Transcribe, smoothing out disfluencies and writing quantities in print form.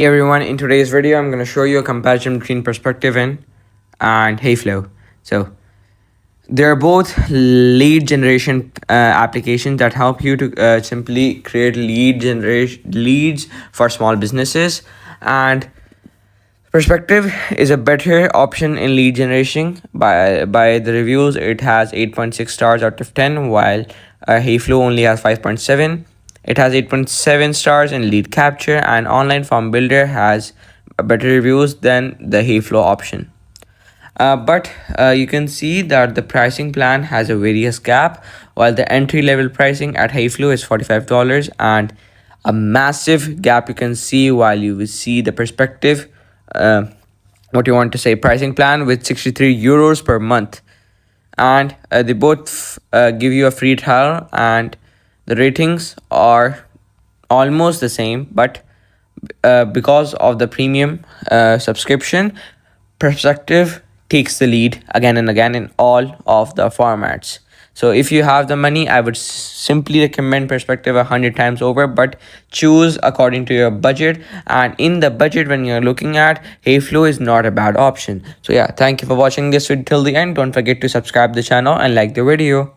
Hey everyone, in today's video, I'm going to show you a comparison between Perspective and Heyflow. So, they're both lead generation applications that help you to simply create leads for small businesses. And Perspective is a better option in lead generation. By the reviews, it has 8.6 stars out of 10, while Heyflow only has 5.7. It has 8.7 stars in lead capture, and Online Form Builder has better reviews than the Heyflow option. But you can see that the pricing plan has a various gap, while the entry level pricing at Heyflow is $45, and a massive gap you can see while you will see the Perspective, uh, what you want to say, pricing plan with 63 euros per month. And they both give you a free trial, and the ratings are almost the same, but because of the premium subscription, Perspective takes the lead again and again in all of the formats. So if you have the money, I would simply recommend Perspective 100 times over, but choose according to your budget. And in the budget, when you're looking at, Heyflow is not a bad option. So yeah, thank you for watching this video till the end. Don't forget to subscribe the channel and like the video.